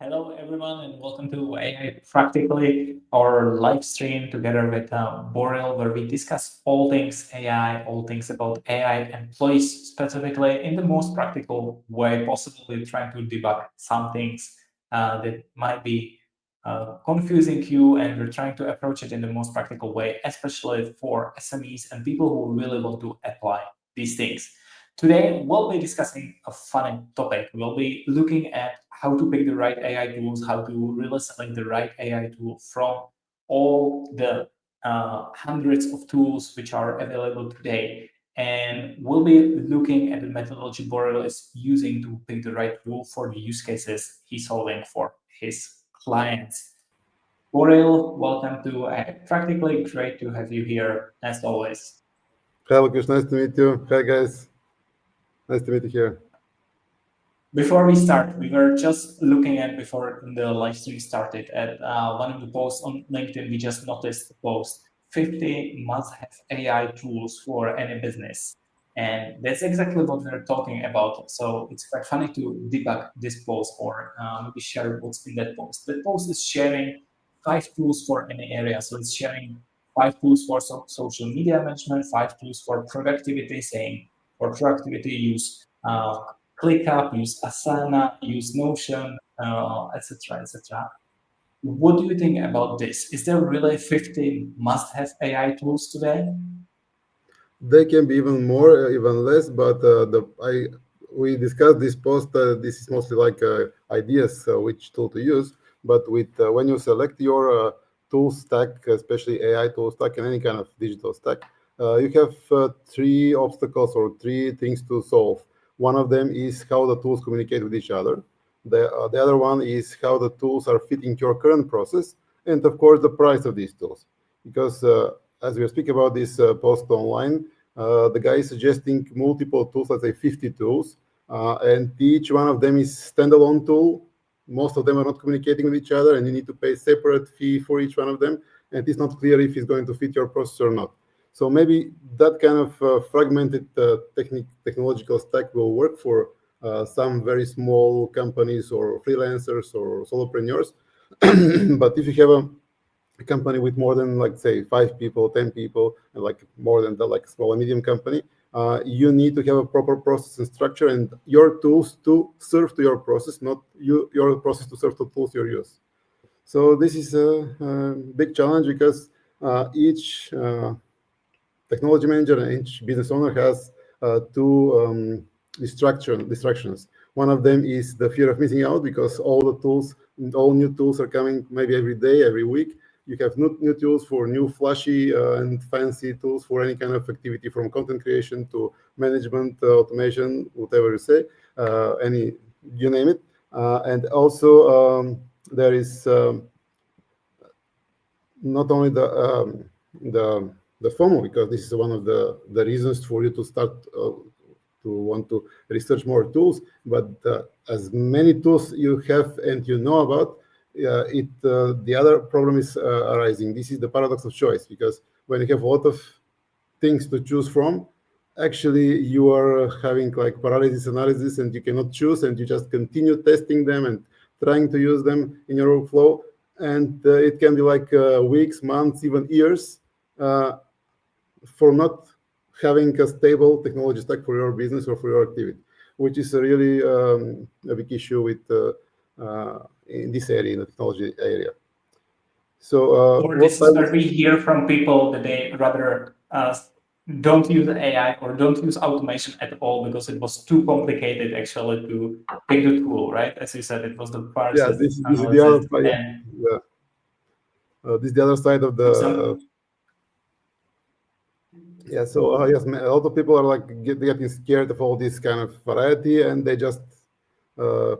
Hello, everyone, and welcome to AI Practically, our live stream together with Boreal, where we discuss all things AI, all things about AI employees, specifically in the most practical way possible. We're trying to debug some things that might be confusing you, and we're trying to approach it in the most practical way, especially for SMEs and people who really want to apply these things. Today, we'll be discussing a funny topic. We'll be looking at how to pick the right AI tools, how to really select the right AI tool from all the hundreds of tools which are available today. And we'll be looking at the methodology Boreal is using to pick the right tool for the use cases he's solving for his clients. Boreal, welcome to Practically. Great to have you here as always. Hi, Lukas. Nice to meet you. Hi, guys. Nice to meet you here. Before we start, we were just looking at before the live stream started at one of the posts on LinkedIn. We just noticed the post 50 must-have AI tools for any business. And that's exactly what we're talking about. So it's quite funny to debug this post or maybe share what's in that post. The post is sharing 5 tools for any area. So it's sharing 5 tools for social media management, 5 tools for productivity, saying for productivity use ClickUp, use Asana, use Notion, etc., etc. What do you think about this? Is there really 50 must-have AI tools today? They can be even more, even less. But we discussed this post. This is mostly like ideas which tool to use. But with when you select your tool stack, especially AI tool stack and any kind of digital stack, you have 3 obstacles or 3 things to solve. One of them is how the tools communicate with each other. The other one is how the tools are fitting your current process, and of course the price of these tools. Because as we speak about this post online, the guy is suggesting multiple tools, let's say 50 tools, and each one of them is standalone tool. Most of them are not communicating with each other, and you need to pay separate fee for each one of them, and it's not clear if it's going to fit your process or not. So maybe that kind of fragmented technological stack will work for some very small companies or freelancers or solopreneurs. But if you have a company with more than, like, say, 5 people, 10 people, and like more than that, like a small and medium company, you need to have a proper process and structure, and your tools to serve to your process, not your process to serve to tools you use. So this is a big challenge because each technology manager and each business owner has 2 distractions. One of them is the fear of missing out because all the tools, all new tools are coming maybe every day, every week. You have new tools for new flashy and fancy tools for any kind of activity, from content creation to management, automation, whatever you say, any you name it. And also there is not only the FOMO, because this is one of the reasons for you to start to want to research more tools. But as many tools you have and you know about, the other problem is arising. This is the paradox of choice, because when you have a lot of things to choose from, actually you are having like paralysis analysis, and you cannot choose, and you just continue testing them and trying to use them in your workflow. And it can be like weeks, months, even years for not having a stable technology stack for your business or for your activity, which is a really a big issue with in this area, in the technology area. So Or what this I is where would we hear from people that they rather don't use AI or don't use automation at all because it was too complicated actually to pick the tool, right? As you said, it was the yeah, process this is the other analysis side. and Yeah, this is the other side of the some. yeah. So yes, a lot of people are like getting scared of all this kind of variety, and they just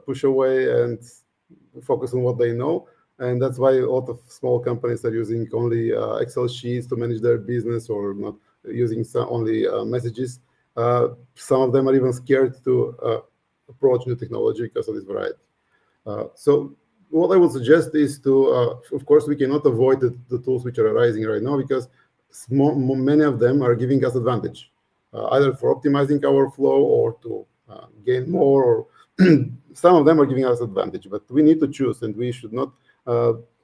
push away and focus on what they know. And that's why a lot of small companies are using only Excel sheets to manage their business, or not using only messages. Some of them are even scared to approach new technology because of this variety. So what I would suggest is to, of course, we cannot avoid the tools which are arising right now, because many of them are giving us advantage, either for optimizing our flow or to gain more, or some of them are giving us advantage, but we need to choose, and we should not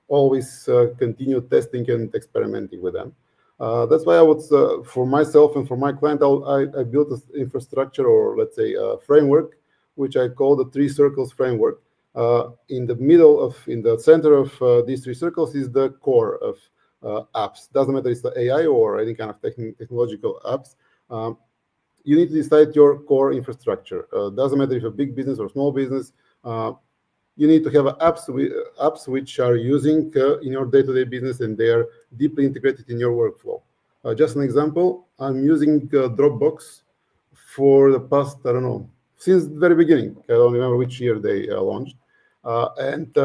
always continue testing and experimenting with them. That's why I would, for myself and for my client, I built an infrastructure, or let's say a framework, which I call the three circles framework. In the center of these three circles is the core of apps. Doesn't matter if it's the AI or any kind of technological apps. You need to decide your core infrastructure. Doesn't matter if a big business or small business. You need to have apps which are using in your day-to-day business, and they are deeply integrated in your workflow. Just an example, I'm using Dropbox for the past, I don't know, since the very beginning. I don't remember which year they launched. And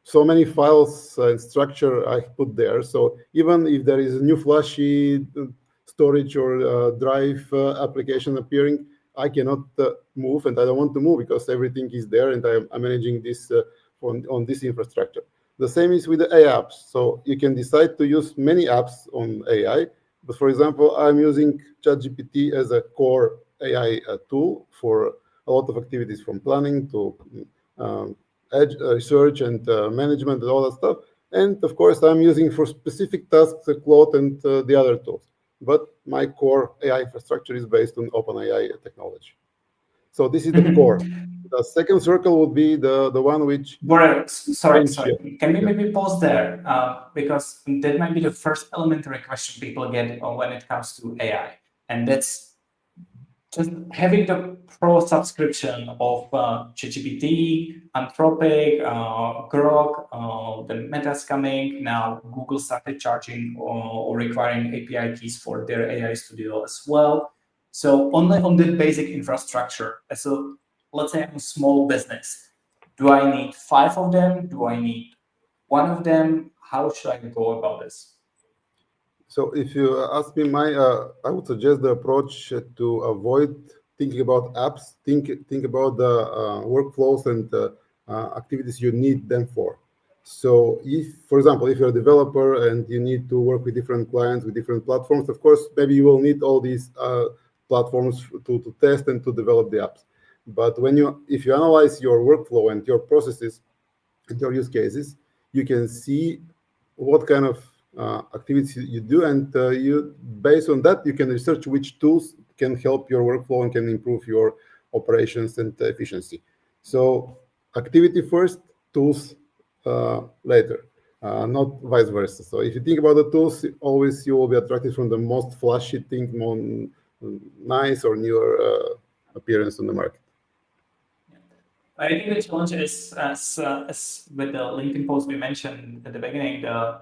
so many files and structure I put there. So even if there is a new flashy storage or drive application appearing, I cannot move, and I don't want to move because everything is there, and I'm managing this on this infrastructure. The same is with the AI apps. So you can decide to use many apps on AI. But for example, I'm using ChatGPT as a core AI tool for a lot of activities, from planning to research and management and all that stuff. And of course, I'm using for specific tasks Claude and the other tools. But my core AI infrastructure is based on OpenAI technology. So this is the core. The second circle would be the one which... Sorry. Can we maybe pause there? Because that might be the first elementary question people get when it comes to AI. And that's just having the pro subscription of ChatGPT, Anthropic, Grok, the Meta's coming. Now Google started charging or requiring API keys for their AI studio as well. So on the basic infrastructure, so let's say I'm a small business. Do I need 5 of them? Do I need 1 of them? How should I go about this? So if you ask me, I would suggest the approach to avoid thinking about apps. Think about the workflows and activities you need them for. So if, for example, if you're a developer and you need to work with different clients, with different platforms, of course, maybe you will need all these platforms to test and to develop the apps. But if you analyze your workflow and your processes and your use cases, you can see what kind of activities you do, and based on that, you can research which tools can help your workflow and can improve your operations and efficiency. So activity first, tools later, not vice versa. So if you think about the tools, always you will be attracted from the most flashy thing, more nice or newer appearance on the market. I think the challenge is, as with the LinkedIn post we mentioned at the beginning, the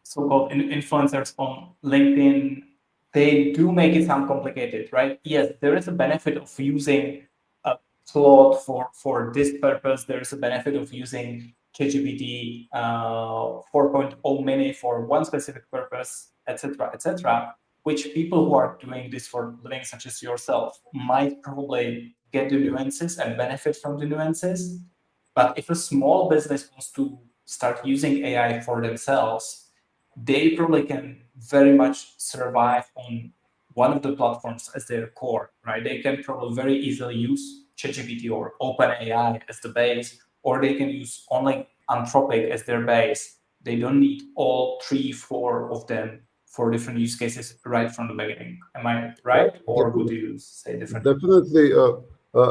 so-called influencers on LinkedIn, they do make it sound complicated, right? Yes, there is a benefit of using a Claude for this purpose. There is a benefit of using ChatGPT 4.0 mini for one specific purpose, etc., which people who are doing this for living, such as yourself, might probably get the nuances and benefit from the nuances. But if a small business wants to start using AI for themselves, they probably can very much survive on one of the platforms as their core, right? They can probably very easily use ChatGPT or OpenAI as the base, or they can use only Anthropic as their base. They don't need all 3, 4 of them for different use cases right from the beginning. Am I right? Or would you say differently? Definitely.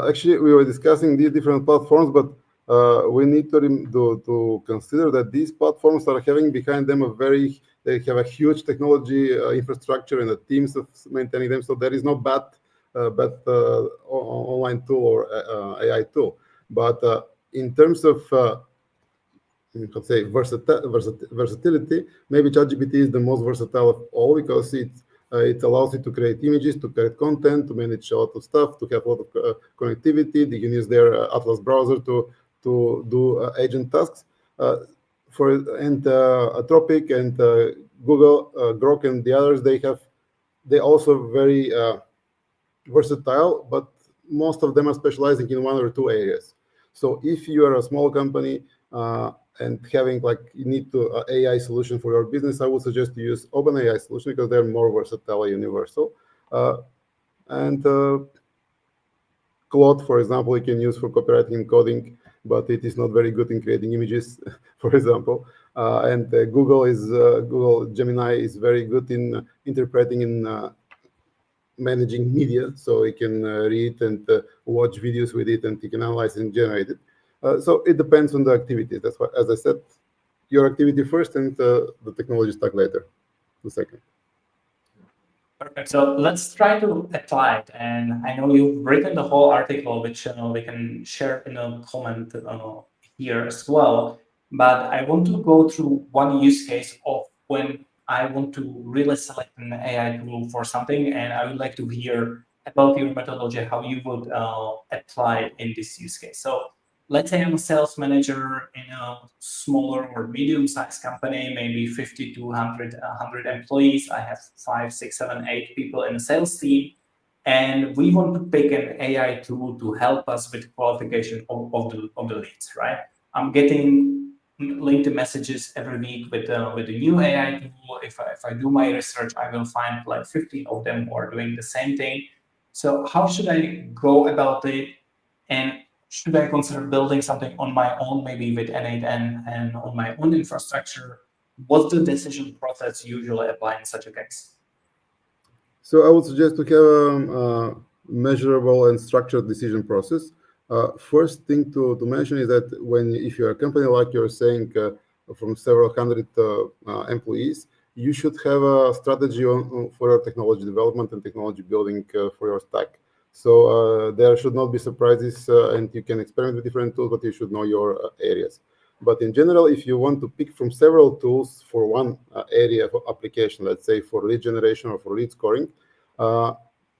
Actually, we were discussing these different platforms, but we need to consider that these platforms are having behind them they have a huge technology infrastructure and the teams of maintaining them. So there is no bad online tool or AI tool. But in terms of let's say versatility, maybe ChatGPT is the most versatile of all, because it allows you to create images, to create content, to manage a lot of stuff, to have a lot of connectivity. You can use their Atlas browser to do agent tasks. Anthropic and Google, Grok, and the others, they also very versatile, but most of them are specializing in 1 or 2 areas. So if you are a small company and having you need to AI solution for your business, I would suggest to use OpenAI solution because they're more versatile, universal, and Claude, for example, you can use for copywriting and coding, but it is not very good in creating images, for example. And Google Gemini is very good in interpreting and managing media, so you can read and watch videos with it, and you can analyze and generate it. So it depends on the activity. That's why, as I said, your activity first and the technology stack later, the second. Perfect. So let's try to apply it. And I know you've written the whole article, which we can share in a comment here as well. But I want to go through one use case of when I want to really select an AI tool for something, and I would like to hear about your methodology, how you would apply in this use case. So let's say I'm a sales manager in a smaller or medium-sized company, maybe 50 to 100 employees. I have 5, 6, 7, 8 people in a sales team, and we want to pick an AI tool to help us with qualification of the leads, right? I'm getting LinkedIn messages every week with a new AI tool. If I do my research, I will find like 15 of them who are doing the same thing. So how should I go about it? And should I consider building something on my own, maybe with N8N and on my own infrastructure? What's the decision process usually apply in such a case? So I would suggest to have a measurable and structured decision process. First thing to mention is that if you're a company like you're saying from several hundred employees, you should have a strategy for your technology development and technology building for your stack. So there should not be surprises, and you can experiment with different tools, but you should know your areas. But in general, if you want to pick from several tools for one area of application, let's say for lead generation or for lead scoring,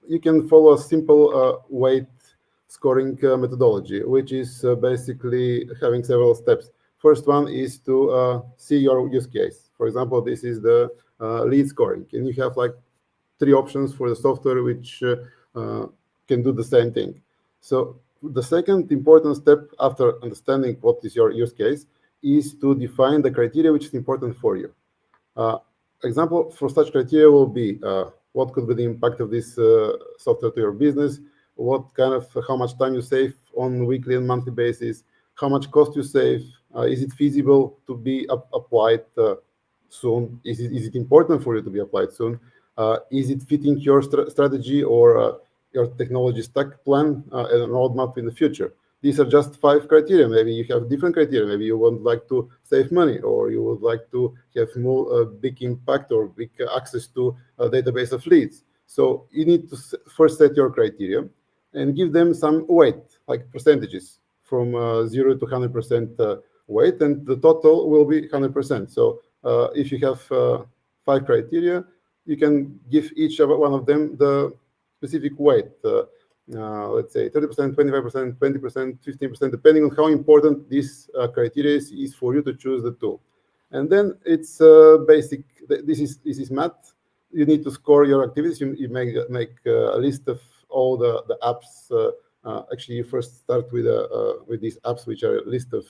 you can follow a simple weight scoring methodology, which is basically having several steps. First one is to see your use case. For example, this is the lead scoring, and you have like 3 options for the software which can do the same thing. So the second important step after understanding what is your use case is to define the criteria which is important for you. Example for such criteria will be what could be the impact of this software to your business, how much time you save on weekly and monthly basis, how much cost you save, is it feasible to be applied soon, is it important for you to be applied soon, is it fitting your strategy or your technology stack plan and roadmap in the future. These are just 5 criteria. Maybe you have different criteria. Maybe you would like to save money, or you would like to have more big impact or big access to a database of leads. So you need to first set your criteria and give them some weight, like percentages, from 0 to 100% weight, and the total will be 100%. So if you have 5 criteria, you can give each one of them the specific weight. Let's say 30%, 25%, 20%, 15%, depending on how important this criteria is for you to choose the tool. And then it's basic. This is math. You need to score your activities. You make a list of all the apps. Actually, you first start with these apps, which are a list of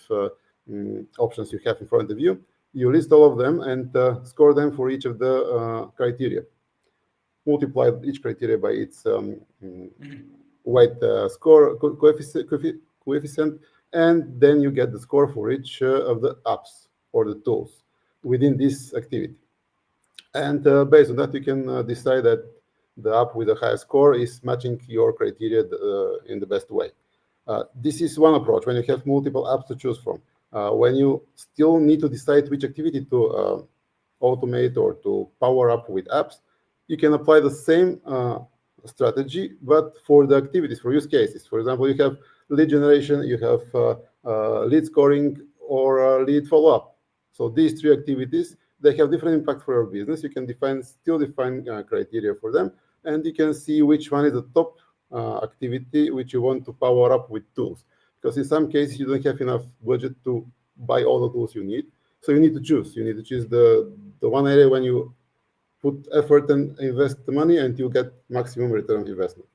options you have in front of you. You list all of them and score them for each of the criteria. Multiply each criteria by its weight score coefficient, and then you get the score for each of the apps or the tools within this activity. And based on that, you can decide that the app with the highest score is matching your criteria in the best way. This is one approach when you have multiple apps to choose from. When you still need to decide which activity to automate or to power up with apps, you can apply the same strategy, but for the activities, for use cases. For example, you have lead generation, you have lead scoring, or lead follow-up. So these 3 activities, they have different impact for your business. You can still define criteria for them, and you can see which one is the top activity which you want to power up with tools. Because in some cases, you don't have enough budget to buy all the tools you need. So you need to choose. You need to choose the one area when you put effort and invest the money, and you get maximum return on investment.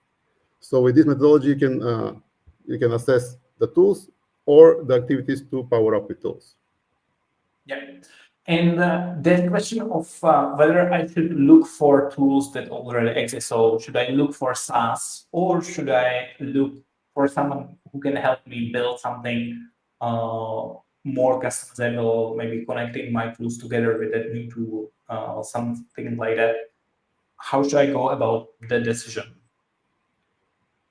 So with this methodology, you can assess the tools or the activities to power up with tools. Yeah. And the question of whether I should look for tools that already exist. So should I look for SaaS or should I look for someone who can help me build something more customizable, maybe connecting my tools together with that new tool, something like that. How should I go about the decision?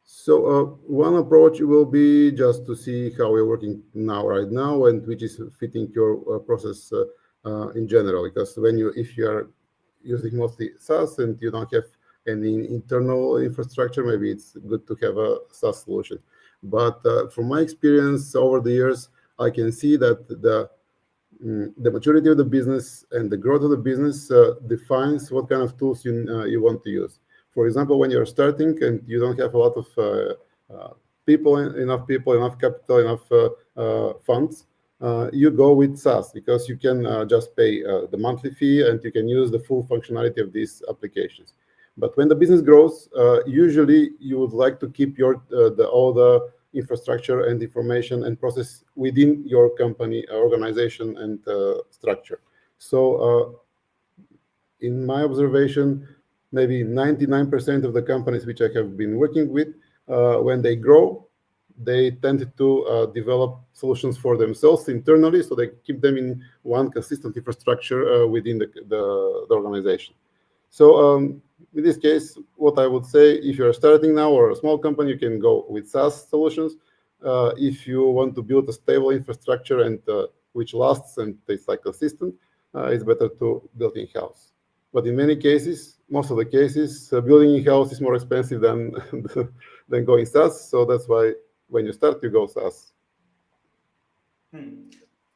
So one approach will be just to see how we're working now, right now, and which is fitting your process in general. Because if you are using mostly SaaS and you don't have any internal infrastructure, maybe it's good to have a SaaS solution. But from my experience over the years, I can see that the maturity of the business and the growth of the business defines what kind of tools you want to use. For example, when you're starting and you don't have a lot of enough capital, enough funds, you go with SaaS because you can just pay the monthly fee and you can use the full functionality of these applications. But when the business grows, usually you would like to keep all the infrastructure and information and process within your company organization and structure. So in my observation, maybe 99% of the companies which I have been working with, when they grow, they tend to develop solutions for themselves internally, so they keep them in one consistent infrastructure within the organization. So in this case, what I would say, if you're starting now or a small company, you can go with SaaS solutions. If you want to build a stable infrastructure and which lasts and is like consistent, it's better to build in-house. But in many cases, most of the cases, building in-house is more expensive than than going SaaS. So that's why when you start, you go SaaS.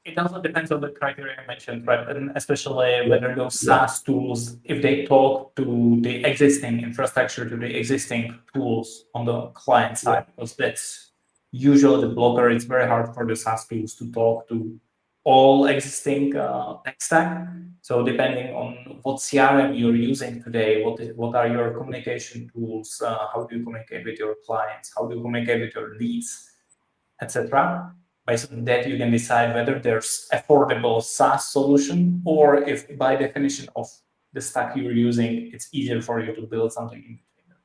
It also depends on the criteria I mentioned, right? And especially whether those SaaS tools, if they talk to the existing infrastructure, to the existing tools on the client side, because that's usually the blocker. It's very hard for the SaaS tools to talk to all existing tech stack. So depending on what CRM you're using today, what are your communication tools? How do you communicate with your clients? How do you communicate with your leads, etc. Based on that, you can decide whether there's affordable SaaS solution or if by definition of the stack you're using, it's easier for you to build something in between.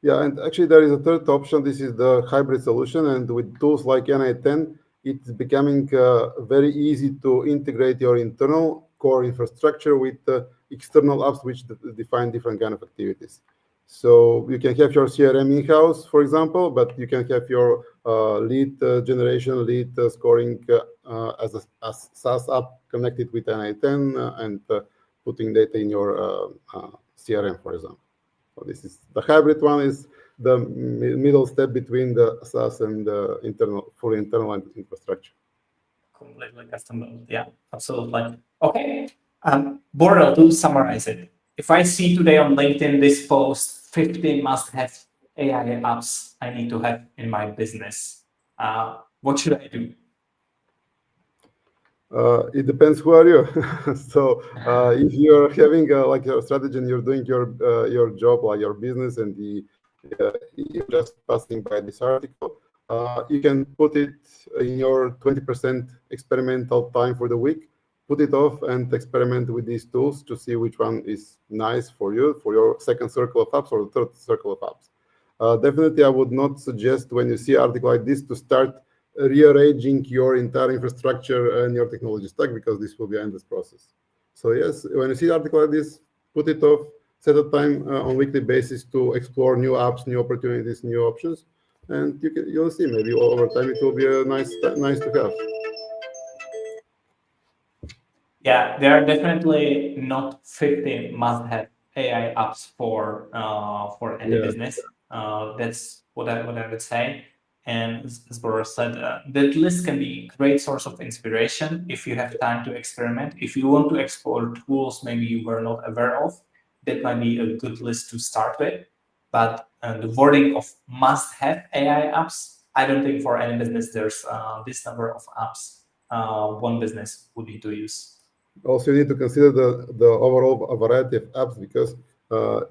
Yeah, and actually there is a third option. This is the hybrid solution. And with tools like NI10, it's becoming very easy to integrate your internal core infrastructure with external apps which define different kind of activities. So you can have your CRM in-house, for example, but you can have your lead generation, lead scoring as a SaaS app connected with NI10 and putting data in your CRM, for example. So this is the hybrid one is the middle step between the SaaS and the fully internal infrastructure. Completely custom built. Yeah, absolutely. Okay. Borrell, to summarize it, if I see today on LinkedIn this post, 15 must-have AI apps I need to have in my business, what should I do? It depends who are you. So if you're having like a strategy and you're doing your job, like your business, and you're just passing by this article, you can put it in your 20% experimental time for the week. Put it off and experiment with these tools to see which one is nice for you, for your second circle of apps or the third circle of apps. Definitely, I would not suggest when you see an article like this to start rearranging your entire infrastructure and your technology stack, because this will be an endless process. So yes, when you see an article like this, put it off, set a time on weekly basis to explore new apps, new opportunities, new options, and you'll see maybe over time it will be a nice to have. Yeah, there are definitely not 15 must-have AI apps for any business. That's what I would say. And as Boris said, that list can be a great source of inspiration if you have time to experiment. If you want to explore tools maybe you were not aware of, that might be a good list to start with. But the wording of must-have AI apps, I don't think for any business there's this number of apps one business would need to use. Also, you need to consider the overall variety of apps, because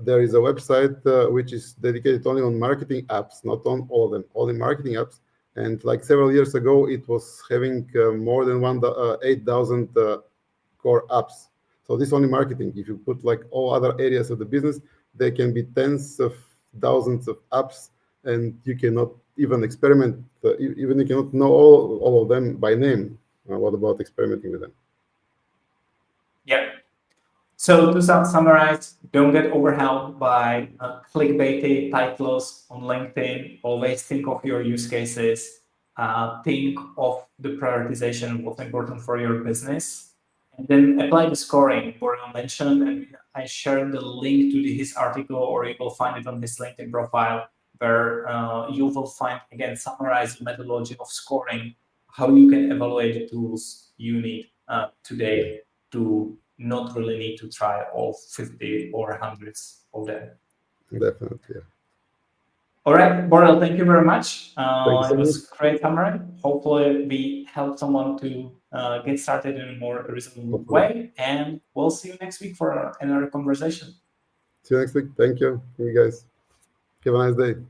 there is a website which is dedicated only on marketing apps, not on all of them, only marketing apps. And like several years ago, it was having more than 8,000 core apps. So this is only marketing. If you put like all other areas of the business, there can be tens of thousands of apps and you cannot even experiment, even you cannot know all of them by name. What about experimenting with them? Yeah. So to summarize, don't get overwhelmed by clickbaity titles on LinkedIn. Always think of your use cases. Think of the prioritization, what's important for your business, and then apply the scoring Boreal mentioned. And I shared the link to his article, or you will find it on his LinkedIn profile, where you will find, again, summarized methodology of scoring, how you can evaluate the tools you need today to not really need to try all 50 or hundreds of them. Definitely. Yeah. All right, Boreal, thank you very much. Thank you so It was much. great summary. Hopefully we help someone to get started in a more reasonable Hopefully. way, and we'll see you next week for another conversation. See you next week. Thank you. You guys. Have a nice day.